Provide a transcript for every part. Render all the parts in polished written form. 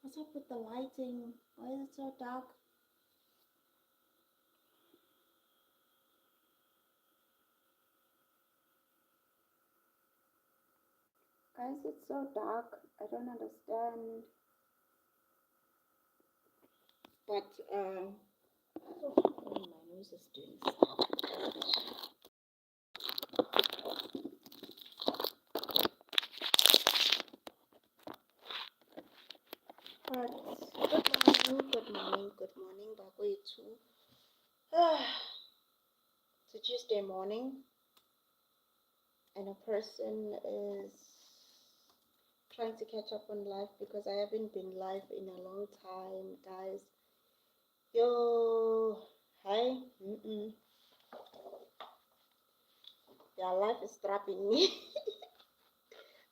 What's up with the lighting? Why is it so dark? Guys, it's so dark. I don't understand. But oh, my nose is doing stuff. But good morning, Bakwethu. It's a Tuesday morning, and a person is trying to catch up on life because I haven't been live in a long time, guys. Yo, hi. Yeah, life is trapping me.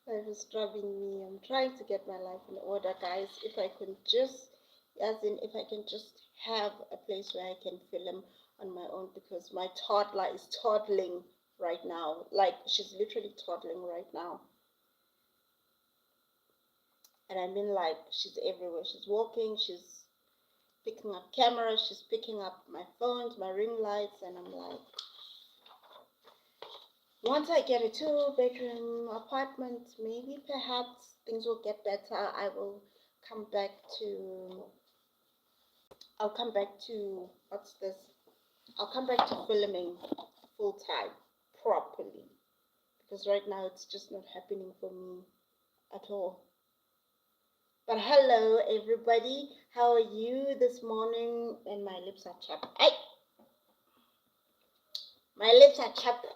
Life is trapping me. I'm trying to get my life in order, guys. If I can just, as in, if I can just have a place where I can film on my own, because my toddler is toddling right now. Like, she's literally toddling right now. And I mean, like, she's everywhere. She's walking, she's picking up cameras, she's picking up my phones, my ring lights, and I'm like, once I get a 2-bedroom apartment, maybe perhaps things will get better. Come back to, I'll come back to, what's this? I'll come back to filming full time, properly. Because right now it's just not happening for me at all. But hello, everybody. How are you this morning? And my lips are chapped. Hey! My lips are chapped.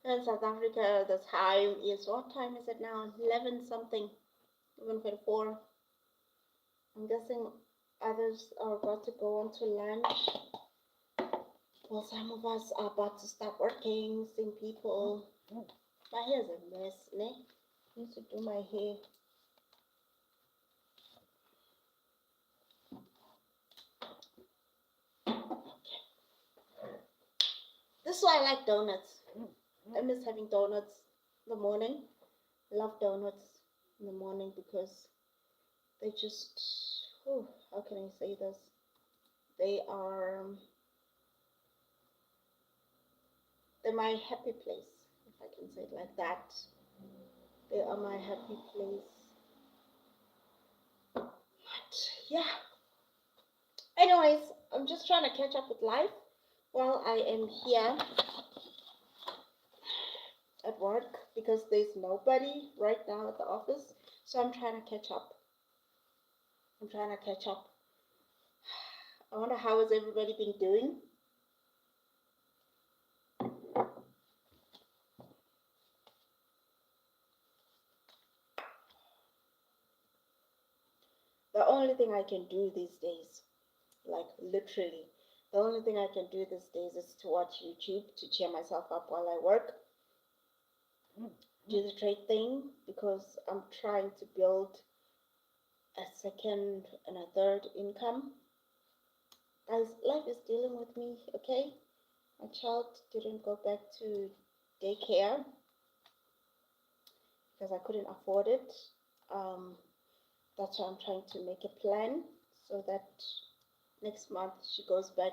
In South Africa, the time is, what time is it now? 11 something, 11:44. I'm guessing others are about to go on to lunch. Well, some of us are about to start working, seeing people. My hair's a mess, ne? I need to do my hair. This is why I like donuts. I miss having donuts in the morning. I love donuts in the morning because they just, oh, how can I say this? They're my happy place, if I can say it like that. They are my happy place. But yeah. Anyways, I'm just trying to catch up with life while I am here at work because there's nobody right now at the office. So I'm trying to catch up. I wonder how has everybody been doing? The only thing I can do these days, like literally, the only thing I can do these days is to watch YouTube to cheer myself up while I work. Do the trade thing because I'm trying to build a second and a third income. Guys, life is dealing with me, okay? My child didn't go back to daycare because I couldn't afford it. That's why I'm trying to make a plan so that next month she goes back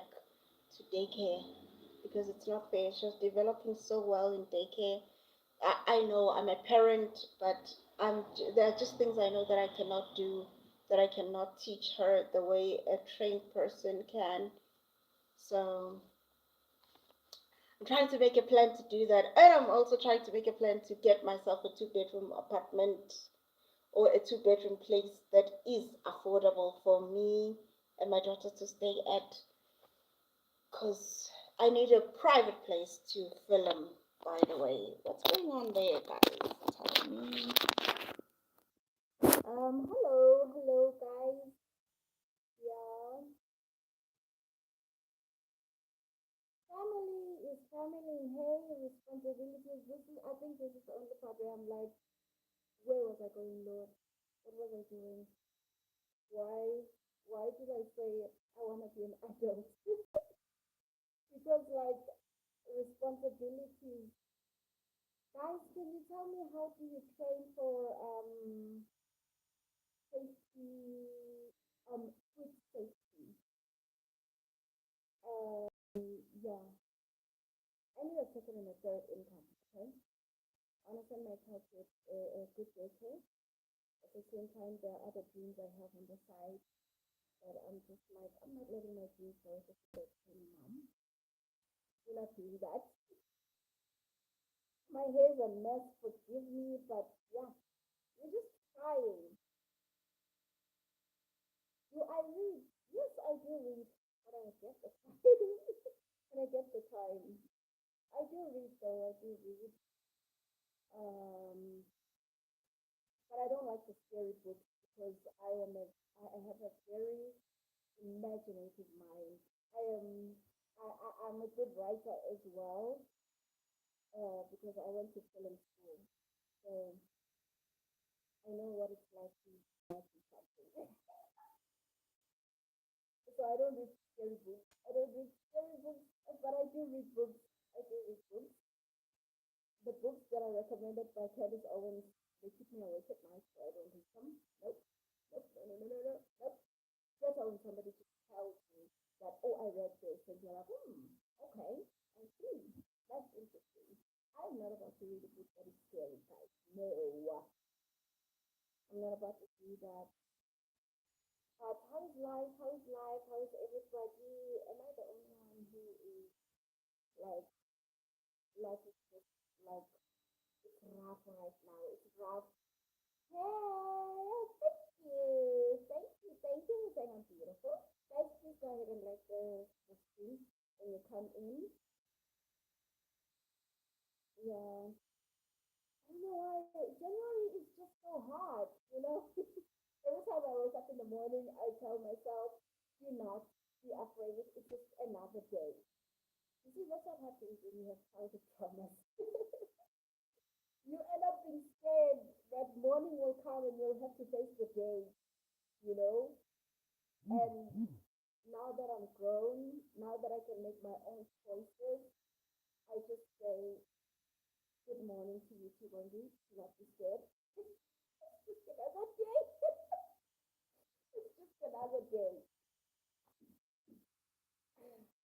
to daycare because it's not fair. She's developing so well in daycare. I know I'm a parent, but there are just things I know that I cannot do, that I cannot teach her the way a trained person can. So I'm trying to make a plan to do that, and I'm also trying to make a plan to get myself a 2-bedroom apartment or a 2-bedroom place that is affordable for me and my daughter to stay at, because I need a private place to film. By the way, what's going on there, guys? Tell me. Hello, guys. Yeah, family is family. Hey, responsibilities. I think this is the only part where I'm like, where was I going, Lord? What was I doing? Why? Why did I say I want to be an adult? Because like responsibilities, guys. guys, can you tell me how do you train for safety, food safety? Yeah, I need a second and a third income. Okay, I want to send my child to a good daycare. At the same time, there are other dreams I have on the side that I'm just like, I'm not letting my dreams go just because I'm mom. We're not doing that. My hair's a mess, forgive me, but yeah, we're just trying. Do I read? Yes, I do read, but I get the time. When I get the time. I do read though, I do read. Um, but I don't like the scary books because I have a very imaginative mind. I am I'm a good writer as well, because I went to film school. So I know what it's like to imagine something. So I don't read scary books. I don't read scary books, but I do read books. I do read books. The books that are recommended by Candice Owens, they keep me awake at night, so I don't read them. Nope. Nope. No, no, no, no, no. Nope. That's when somebody just tells me that, oh, I read this, and you're like, okay, I see. That's interesting. I'm not about to read a book that is scary, guys. No, I'm not about to do that. But how is life? How is life? How is everybody? Am I the only one who is like, life is just like, it's rough right now? It's rough. Hey, thank you. Thank you. Thank you for saying I'm beautiful. Guys, please go ahead and like the stream when you come in. Yeah. I don't know why. January is just so hard, you know? Every time I wake up in the morning, I tell myself, do not be afraid. It's just another day. You see, that's what happens when you have childhood traumas. You end up being scared that morning will come and you'll have to face the day, you know? And now that I'm grown, now that I can make my own choices, I just say good morning to you, Wendy. Do not be scared. It's just another day. It's just another day.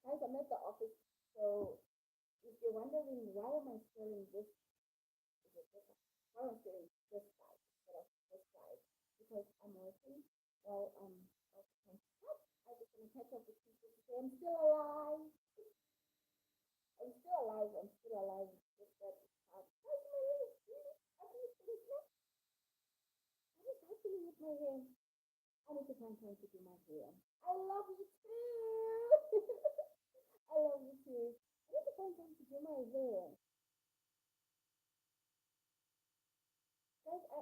Guys, I'm at the office, so if you're wondering why am I staring this, is it this why am I staring this side instead of this side? Because I'm working while also trying to catch. I just want to catch up with people to say I'm still alive. I'm still alive. I'm still alive. It's just that it's hard. Guys, my hair is really ugly. What is happening with my hair? I need to find time to do my hair. I love you too. I love you too. I need to find time to do my hair. Guys, I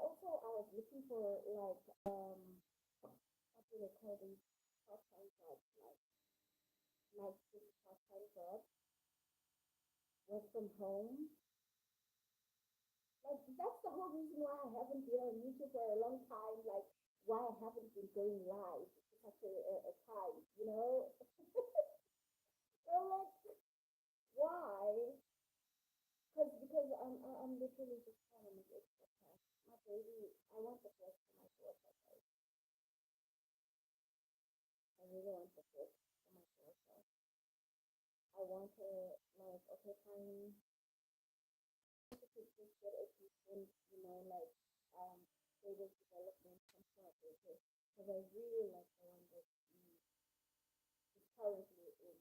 was looking for like what do they call these part-time jobs, like this part-time job, work from home. Like that's the whole reason why I haven't been on YouTube for a long time. Like why I haven't been going live for such a time, you know? So like why? Because I'm literally just trying to make extra cash. My baby, I want the best for my daughter, guys. I really want the best for my daughter. I want to like okay fine. She could just get a decent, you know, like stable development from her because I really like the one that is currently in,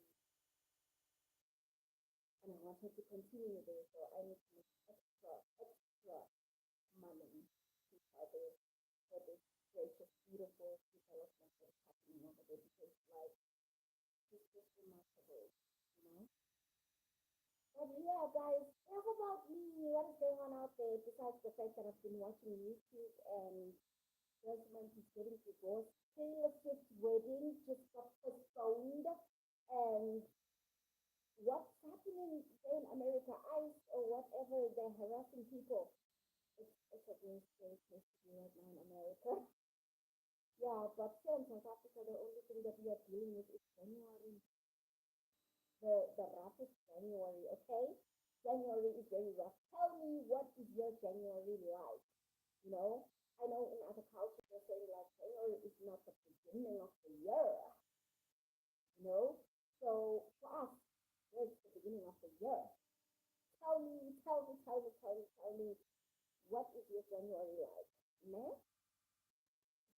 and I want her to continue there. So I need to make extra money to cover for this gracious, beautiful development that is happening over there because like it's just remarkable, you know. But yeah, guys, enough about me. What is going on out there besides the fact that I've been watching YouTube and Desmond is getting divorced. Taylor Swift's wedding just got postponed. And what's happening there in America, ICE or whatever, they're harassing people. It's a very scary place to be right now in America. Yeah, but here in South Africa, the only thing that we are dealing with is January. The roughest January, okay? January is very rough. Tell me what is your January like? You know, I know in other cultures they say like January is not the beginning of the year, you know. So for us, it's the beginning of the year. Tell me, what is your January like? Ne?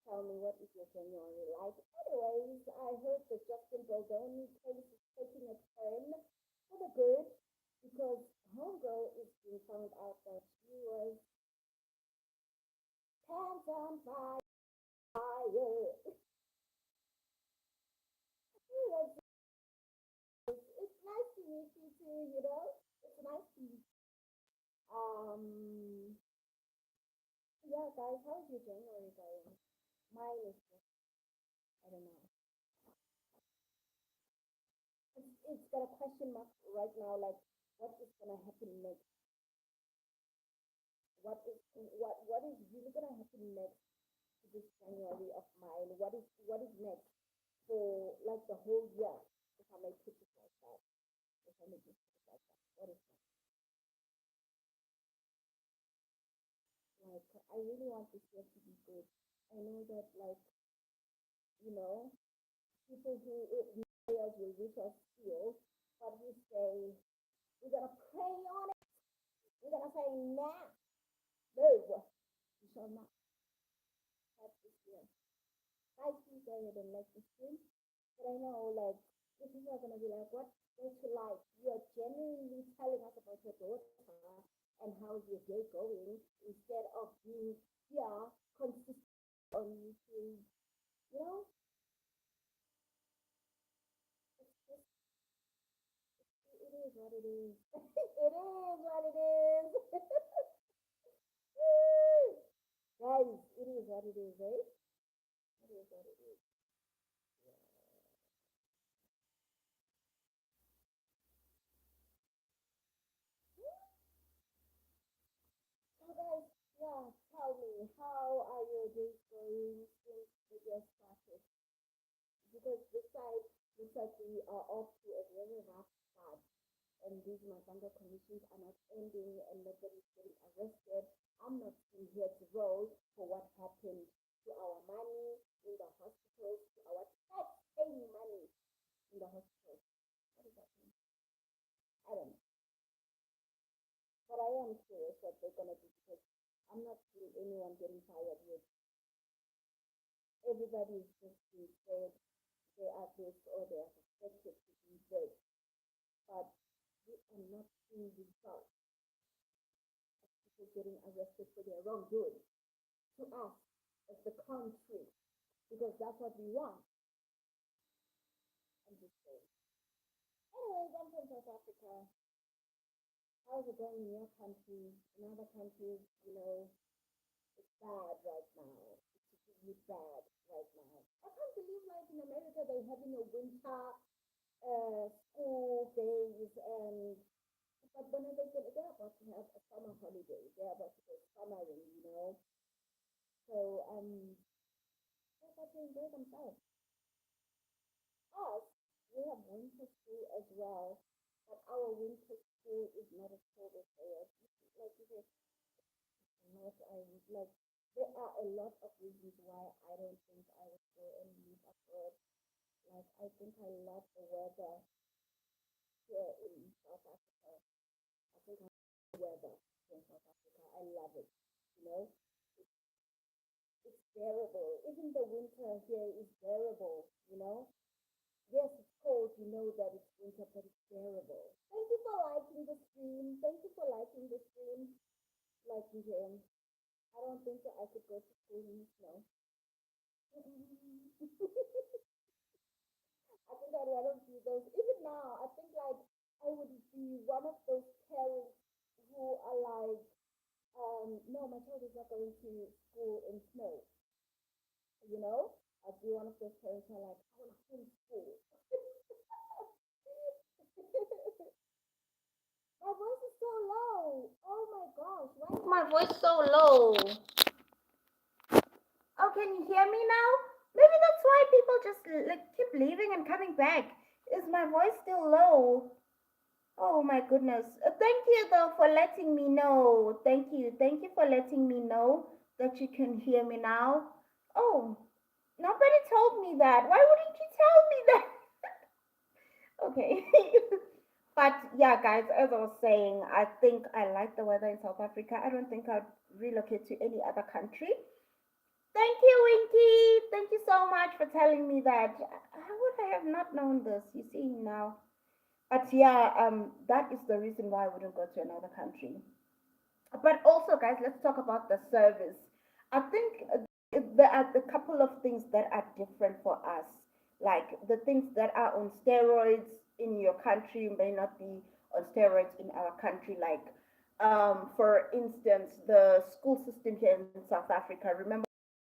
Tell me what is your January like. Anyways, I heard the Justin Baldoni case is taking a turn for the good because Homegirl is being found out that she was pants on fire. It's nice to meet you too, you know? It's nice to meet yeah guys, how's your January going? Mine is just I don't know. It's got a question mark right now, like what is gonna happen next? What is really gonna happen next to this January of mine? What is next for like the whole year? If I may put it like that. If I may just put it like that. What is next? Like I really want this year to be good. I know that like, you know, people who players will wish us still, but we say we're gonna pray on it. We're gonna say nah, no, we shall not have this year. I see better than like the stream, but I know like if people are gonna be like, what don't you like? You're genuinely telling us about your daughter and how's your day going instead of being here consistent on YouTube. You know, it's just it is what it is. It is what it is. Guys, it is what it is, eh? It is what it is. Yeah. So guys, yeah, tell me, how are your days going since the year started? Because this side looks like we are off to a very rough start. And these Mazanga commissions are not ending and nobody's getting arrested. I'm not still here to roll for what happened to our money in the hospitals, to our tax-paying money in the hospitals. What does that mean? I don't know. But I am curious what they're gonna do because I'm not seeing anyone getting fired yet. Everybody is just being said they are this or they are suspected to be this, but we are not seeing results of people getting arrested for their wrongdoing to us as the country because that's what we want. I'm just saying. Anyways, I'm from South Africa. How's it going in your country? In other countries, you know, it's bad right now. It's really bad right now. I can't believe like in America they're having a winter school days and but when are they gonna they're about to have a summer holiday. They're about to go summering, you know. So they're about to enjoy themselves. Us, we have winter school as well, but our winter school is not as cold as theirs. Like you said, not I would like there are a lot of reasons why I don't think I would go and live abroad. Like I think I love the weather here in South Africa. I think I love the weather here in South Africa. I love it. You know, it's, it's bearable. Even the winter here is bearable. You know, yes, it's cold. You know that it's winter, but it's bearable. Thank you for liking the stream. Thank you for liking the stream. Like James, I don't think that I could go to school in the snow. I think I'd rather be those. Even now, I think like I would be one of those parents who are like, no, my child is not going to school in snow. You know, I'd be one of those parents who are like, I want to homeschool. My voice is so low. Oh my gosh, why is my voice so low? Oh, can you hear me now? Maybe that's why people just like keep leaving and coming back. Is my voice still low? Oh my goodness. Thank you though for letting me know. Thank you. Thank you for letting me know that you can hear me now. Oh, nobody told me that. Why wouldn't you tell me that? Okay. But yeah, guys, as I was saying, I think I like the weather in South Africa. I don't think I'd relocate to any other country. Thank you, Winky. Thank you so much for telling me that. How would I have not known this? You see now. But yeah, that is the reason why I wouldn't go to another country. But also, guys, let's talk about the service. I think there are a couple of things that are different for us. Like the things that are on steroids in your country may not be on steroids in our country. Like, for instance, the school system here in South Africa. Remember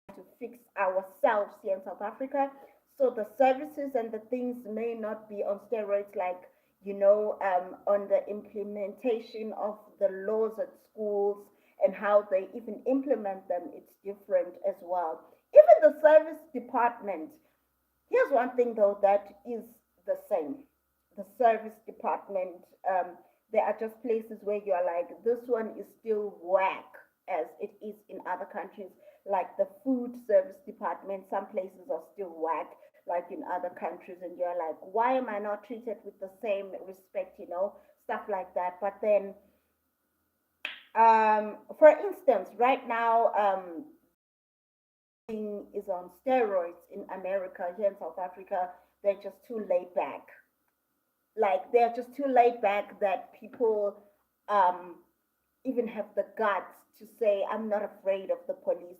to fix ourselves here in South Africa. So the services and the things may not be on steroids, like, on the implementation of the laws at schools and how they even implement them, it's different as well. Even the service department, here's one thing though that is the same. The service department, there are just places where you're like, this one is still whack as it is in other countries. Like the food service department, some places are still whack, like in other countries, and you're like, why am I not treated with the same respect, stuff like that. But then, for instance, right now, is on steroids in America. Here in South Africa, they're just too laid back. Like they're just too laid back that people um, even have the guts to say, I'm not afraid of the police.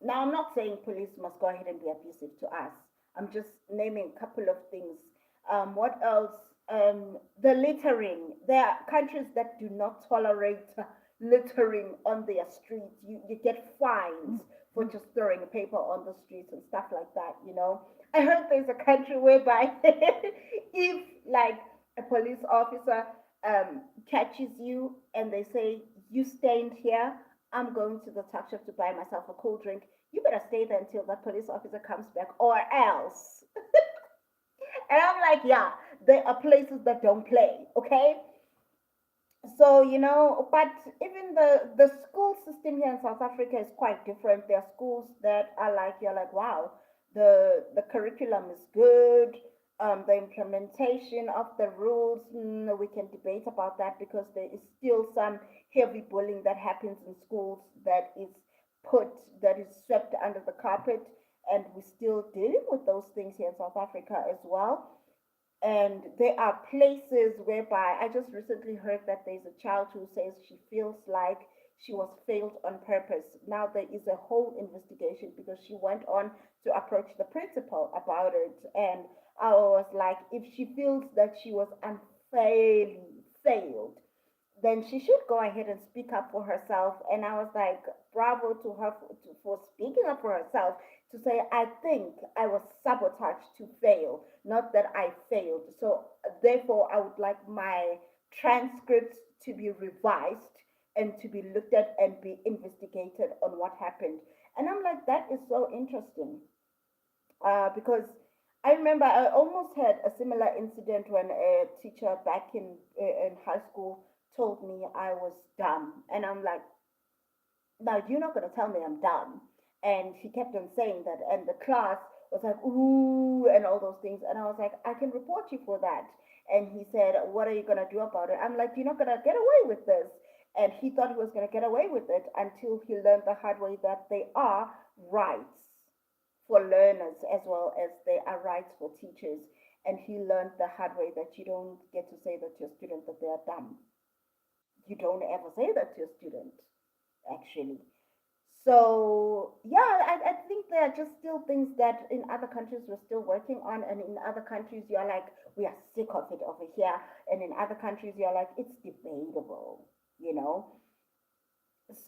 Now, I'm not saying police must go ahead and be abusive to us. I'm just naming a couple of things. What else? The littering. There are countries that do not tolerate littering on their streets. You get fines for just throwing a paper on the streets and stuff like that. I heard there's a country whereby if, like, a police officer catches you and they say, you stained here, I'm going to the tuck shop to buy myself a cool drink. You better stay there until that police officer comes back, or else. And I'm like, yeah, there are places that don't play, okay? So, but even the school system here in South Africa is quite different. There are schools that are like, you're like, wow, the curriculum is good. The implementation of the rules, we can debate about that because there is still some heavy bullying that happens in schools put that is swept under the carpet, and we're still dealing with those things here in South Africa as well. And there are places whereby I just recently heard that there's a child who says she feels like she was failed on purpose. Now there is a whole investigation because she went on to approach the principal about it. And I was like, if she feels that she was unfairly failed, then she should go ahead and speak up for herself. And I was like, bravo to her for speaking up for herself, to say, I think I was sabotaged to fail, not that I failed. So therefore, I would like my transcripts to be revised and to be looked at and be investigated on what happened. And I'm like, that is so interesting, because I remember I almost had a similar incident when a teacher back in high school told me I was dumb, and I'm like, now you're not going to tell me I'm dumb. And he kept on saying that, and the class was like, ooh, and all those things. And I was like, I can report you for that. And he said, what are you going to do about it? I'm like, you're not going to get away with this. And he thought he was going to get away with it until he learned the hard way that they are rights for learners as well as they are rights for teachers. And he learned the hard way that you don't get to say that to your student that they are dumb. You don't ever say that to your student, actually. So yeah, I think there are just still things that in other countries we're still working on, and in other countries you're like, we are sick of it over here, and in other countries you're like, it's debatable, you know.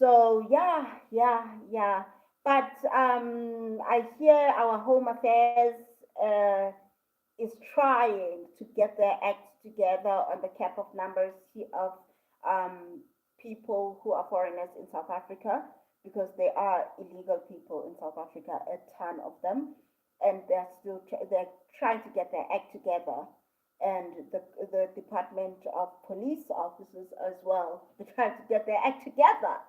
So yeah, yeah, yeah. But I hear our Home Affairs uh, is trying to get their act together on the cap of numbers of um, people who are foreigners in South Africa, because there are illegal people in South Africa, a ton of them, and they're trying to get their act together. and the Department of Police officers as well. They're trying to get their act together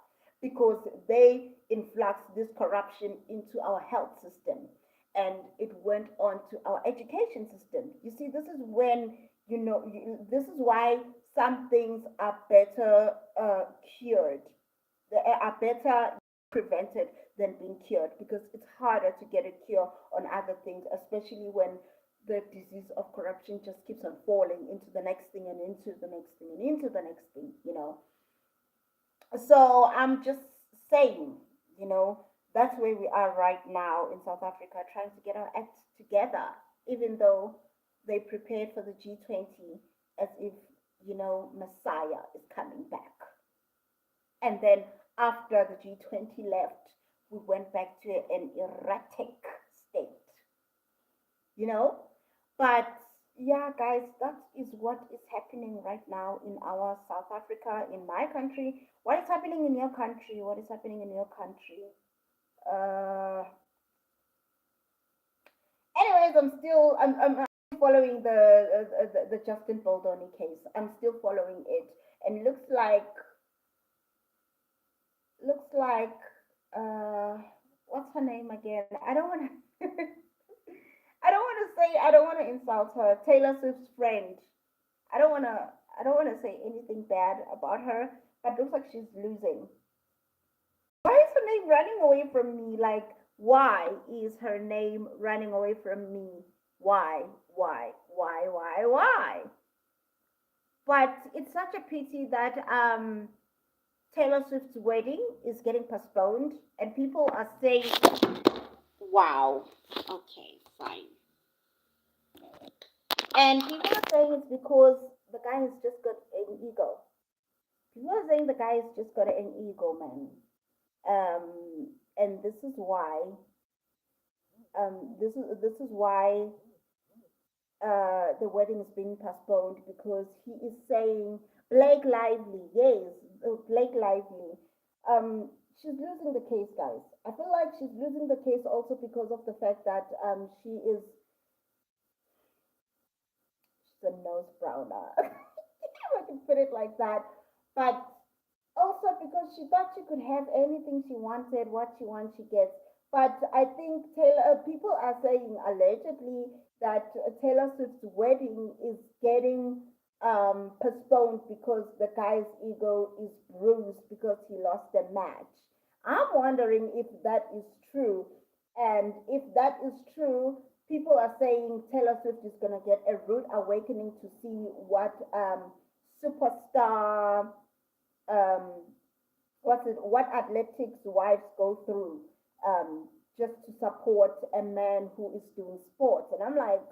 because they influx this corruption into our health system, and it went on to our education system. You see, this is when this is why some things are better cured. They are better prevented than being cured, because it's harder to get a cure on other things, especially when the disease of corruption just keeps on falling into the next thing and into the next thing and into the next thing. So I'm just saying, that's where we are right now in South Africa, trying to get our act together, even though they prepared for the G20 as if, Messiah is coming back. And then after the G20 left, we went back to an erratic state, you know? But yeah, guys, that is what is happening right now in our South Africa, in my country. What is happening in your country? What is happening in your country? Uh, Anyways, I'm following the Justin Baldoni case. I'm still following it, and looks like what's her name again? I don't want to. I don't want to insult her. Taylor Swift's friend. I don't want to. I don't want to say anything bad about her, but looks like she's losing. Why is her name running away from me? Like, why is her name running away from me? Why? Why? Why? Why? Why? But it's such a pity that Taylor Swift's wedding is getting postponed, and people are saying, "Wow, okay, fine." And people are saying it's because the guy has just got an ego. People are saying the guy has just got an ego, man. And this is why the wedding is being postponed, because he is saying Blake Lively, yes, Blake Lively. She's losing the case, guys. I feel like she's losing the case also because of the fact that she's a nose browner. I can put it like that. But also because she thought she could have anything she wanted, what she wants, she gets. But I think people are saying allegedly that Taylor Swift's wedding is getting postponed because the guy's ego is bruised because he lost a match. I'm wondering if that is true. And if that is true, people are saying Taylor Swift is going to get a rude awakening to see what superstar um, what athletics wives go through just to support a man who is doing sports. And I'm like,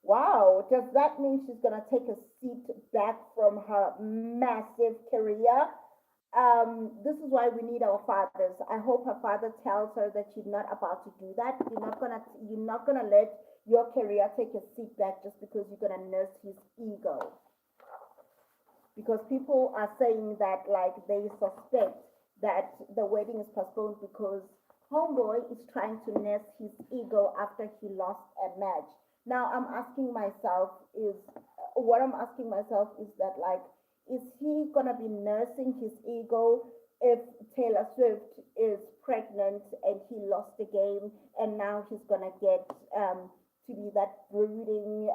wow, does that mean she's gonna take a seat back from her massive career? This is why we need our fathers. I hope her father tells her that you're not about to do that. You're not gonna let your career take a seat back just because you're gonna nurse his ego, because people are saying that like they suspect that the wedding is postponed because homeboy is trying to nurse his ego after he lost a match. Now I'm asking myself is that like, is he gonna be nursing his ego if Taylor Swift is pregnant and he lost the game, and now he's gonna get to be that brooding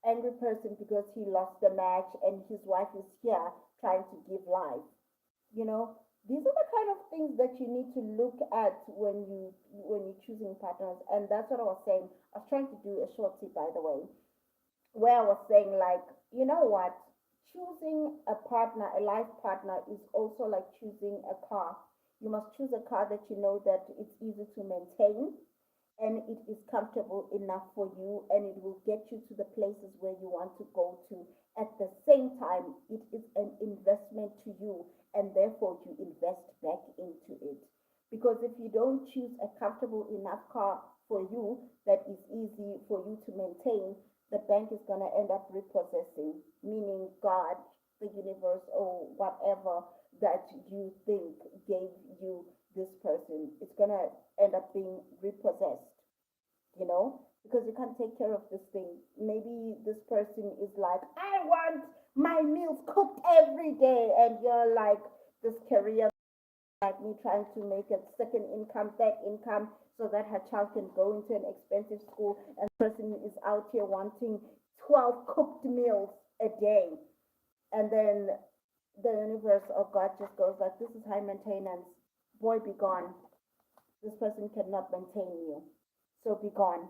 angry person because he lost the match and his wife is here trying to give life. You know, these are the kind of things that you need to look at when you're choosing partners, and that's what I was saying. I was trying to do a short tip, by the way, where I was saying like, you know what, choosing a partner, a life partner, is also like choosing a car. You must choose a car that you know that it's easy to maintain, and it is comfortable enough for you, and it will get you to the places where you want to go to. At the same time, it is an investment to you, and therefore you invest back into it. Because if you don't choose a comfortable enough car for you that is easy for you to maintain, the bank is going to end up repossessing, meaning God, the universe, or whatever that you think gave you this person. It's going to end up being repossessed, you know? because you can't take care of this thing. Maybe this person is like, I want my meals cooked every day, and you're like this career like me trying to make a second income, third income, so that her child can go into an expensive school, and the person is out here wanting 12 cooked meals a day. And then the universe or God just goes like, this is high maintenance. Boy, be gone. This person cannot maintain you. So be gone.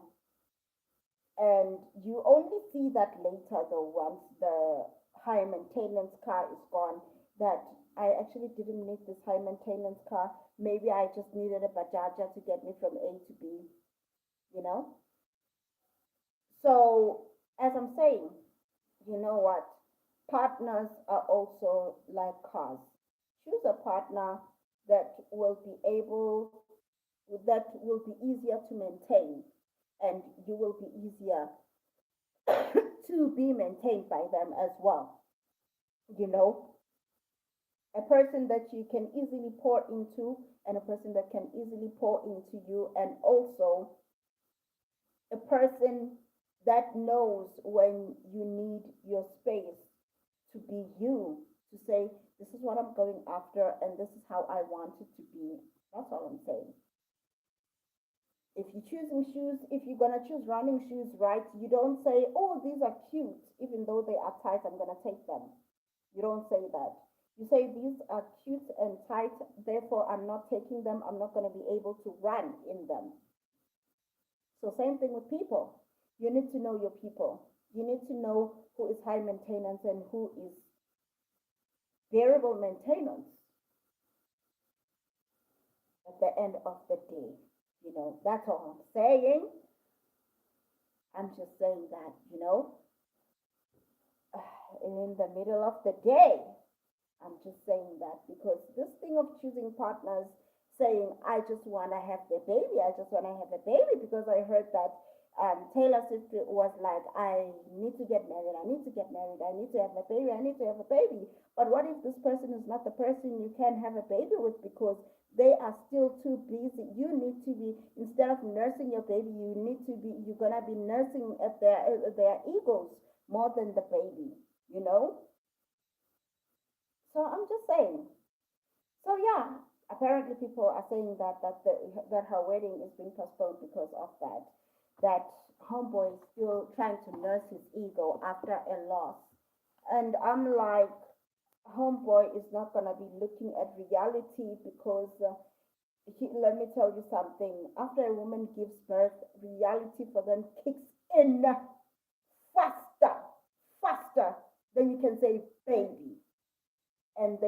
And you only see that later though, once the high maintenance car is gone, that I actually didn't need this high maintenance car. Maybe I just needed a bajaja to get me from A to B, you know? So as I'm saying, you know what? Partners are also like cars. Choose a partner that will be able, that will be easier to maintain, and you will be easier to be maintained by them as well. You know, a person that you can easily pour into, and a person that can easily pour into you, and also a person that knows when you need your space to be you, to say, this is what I'm going after, and this is how I want it to be. That's all I'm saying. If you're choosing shoes, if you're gonna choose running shoes, right, you don't say, oh, these are cute, even though they are tight, I'm gonna take them. You don't say that. You say these are cute and tight, therefore I'm not taking them, I'm not gonna be able to run in them. So same thing with people. You need to know your people. You need to know who is high maintenance and who is variable maintenance at the end of the day. You know, that's all I'm saying. I'm just saying that, in the middle of the day. I'm just saying that because this thing of choosing partners, saying, I just want to have the baby, I just want to have a baby, because I heard that Taylor Swift was like, I need to get married, I need to get married, I need to have a baby, I need to have a baby. But what if this person is not the person you can have a baby with because they are still too busy? You need to be, instead of nursing your baby, you're going to be nursing at their egos more than the baby, you know? So I'm just saying. So yeah, apparently people are saying that her wedding is being postponed because of that. That homeboy is still trying to nurse his ego after a loss, and I'm like, homeboy is not gonna be looking at reality because let me tell you something. After a woman gives birth, reality for them kicks in faster, faster than you can say baby. And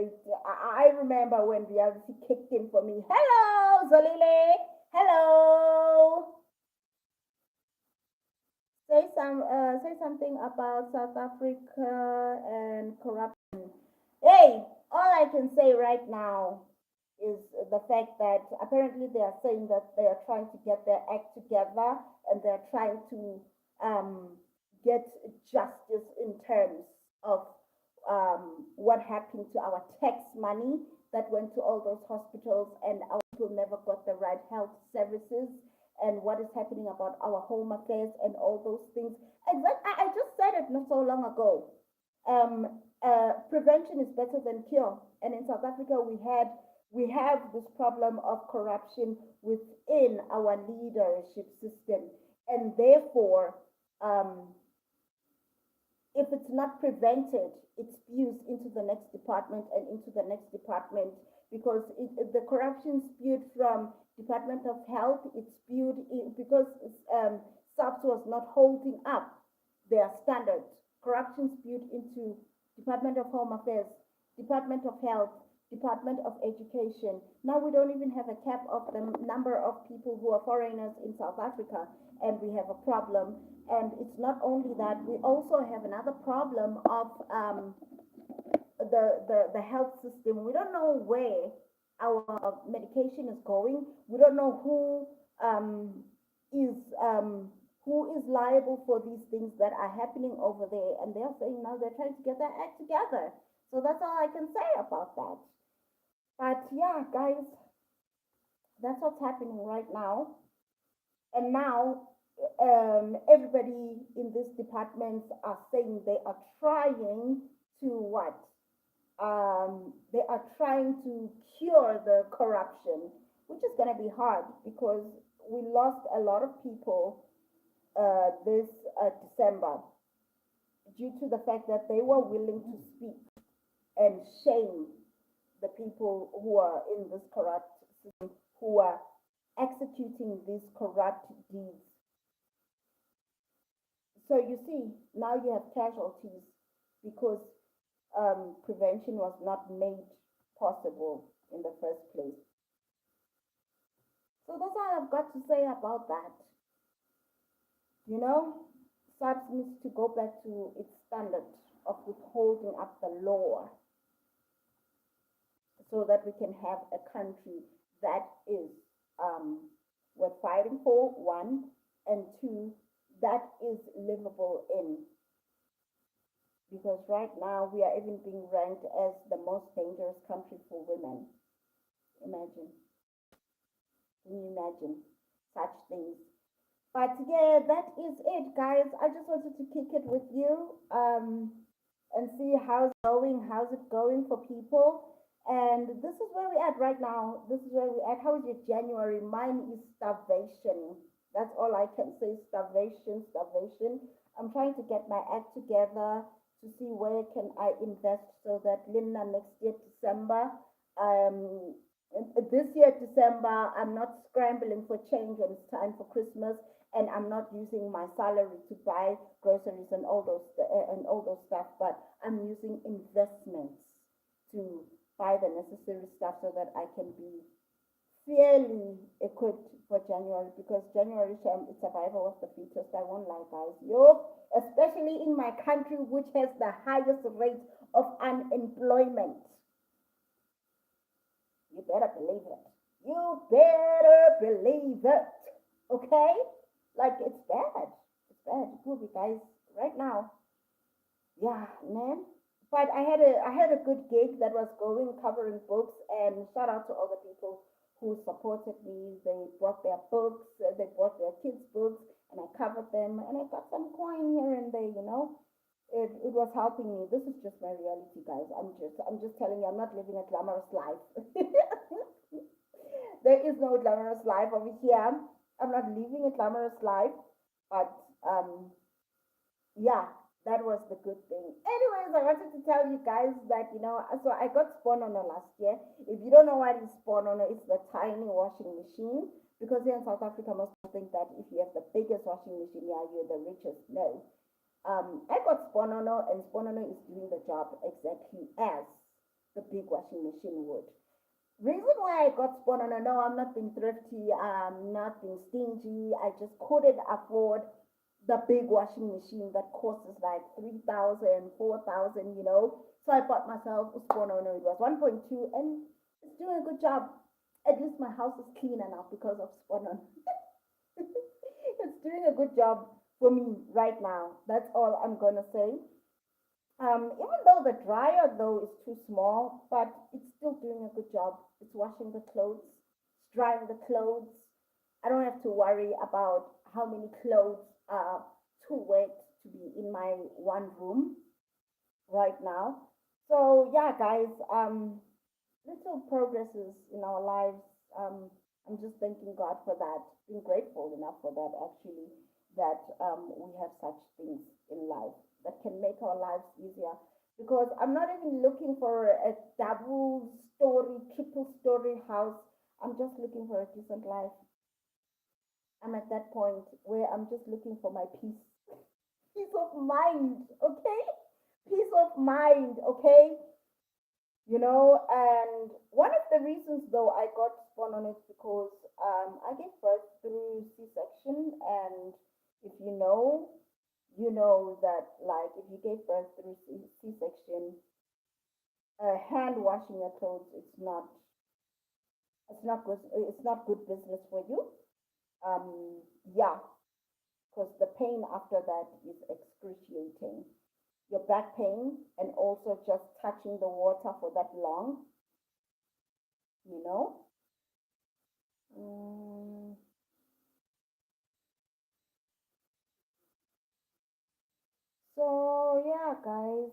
I remember when reality kicked in for me. Hello, Zolile. Hello. Say something about South Africa and corruption. Hey, all I can say right now is the fact that apparently they are saying that they are trying to get their act together, and they're trying to get justice in terms of what happened to our tax money that went to all those hospitals, and our people never got the right health services, and what is happening about our home affairs and all those things. I just said it not so long ago. Prevention is better than cure. And in South Africa, we have this problem of corruption within our leadership system, and therefore, if it's not prevented, it spews into the next department and into the next department, because the corruption spewed from Department of Health. It spewed because SAPS was not holding up their standards. Corruption spewed into Department of Home Affairs, Department of Health, Department of Education. Now we don't even have a cap of the number of people who are foreigners in South Africa, and we have a problem. And it's not only that, we also have another problem of the health system. We don't know where our medication is going. We don't know is who is liable for these things that are happening over there. And they're saying now they're trying to get their act together. So that's all I can say about that. But yeah, guys, that's what's happening right now. And now everybody in these departments are saying they are trying to what? They are trying to cure the corruption, which is going to be hard because we lost a lot of people this December due to the fact that they were willing to speak and shame the people who are in this corrupt system, who are executing these corrupt deeds. So you see, now you have casualties because prevention was not made possible in the first place. So that's all I've got to say about that. You know, SARS needs to go back to its standard of withholding up the law so that we can have a country that is we're fighting for, one, and two, that is livable in. Because right now we are even being ranked as the most dangerous country for women. Imagine. Can you imagine such things? But yeah, that is it, guys. I just wanted to kick it with you and see how's it going for people. And this is where we're at right now. This is where we're at. How is your January? Mine is starvation. That's all I can say. Starvation, starvation. I'm trying to get my act together to see where can I invest so that Linda next year December, um, this year December, I'm not scrambling for change when it's time for Christmas, and I'm not using my salary to buy groceries and all those stuff, but I'm using investments to buy the necessary stuff so that I can be fairly equipped for January, because January is survival of the fittest. I won't lie, guys. Yo, especially in my country, which has the highest rate of unemployment. You better believe it. You better believe it. Okay? Like, it's bad. It's bad. It will be, guys, right now. Yeah, man. But I had a good gig that was going, covering books, and shout out to all the people who supported me. They brought their books, they brought their kids' books, and I covered them, and I got some coin here and there, you know. It was helping me. This is just my reality, guys. I'm just telling you, I'm not living a glamorous life. There is no glamorous life over here. I'm not living a glamorous life, but yeah, that was the good thing. Anyways, I wanted to tell you guys that, so I got Spawn Owner last year. If you don't know what is Spawn Owner, it's the tiny washing machine. Because here in South Africa, most people think that if you have the biggest washing machine, yeah, you're the richest. No. I got Spawn Owner, and Spawn Owner is doing the job exactly as the big washing machine would. Reason why I got Spawn Owner, no, I'm not being thrifty, I'm not being stingy. I just couldn't afford the big washing machine that costs like 3,000, 4,000, you know. So I bought myself a Spawn Owner. It was 1.2, and it's doing a good job. At least my house is clean enough because of Spawn Owner. It's doing a good job for me right now. That's all I'm gonna say. Even though the dryer though is too small, but it's still doing a good job. It's washing the clothes, it's drying the clothes. I don't have to worry about how many clothes are too wet to be in my one room right now. So yeah, guys, little progresses in our lives. I'm just thanking God for that, being grateful enough for that actually, that we have such things in life that can make our lives easier. Because I'm not even looking for a double story, triple story house. I'm just looking for a decent life. I'm at that point where I'm just looking for my peace, peace of mind, okay? Peace of mind, okay? And one of the reasons though I got spun on it because I gave birth through C-section, and if you know that, like, if you gave birth through C-section, hand washing your clothes, it's not good business for you. Yeah, because the pain after that is excruciating. Your back pain, and also just touching the water for that long, you know. Mm, So yeah, guys.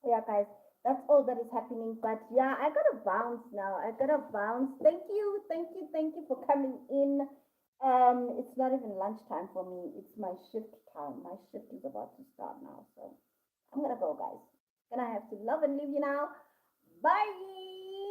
Yeah, guys. That's all that is happening. But yeah, I gotta bounce now. I gotta bounce. Thank you for coming in. It's not even lunchtime for me. It's my shift time. My shift is about to start now. So I'm gonna go, guys. Gonna have to love and leave you now. Bye.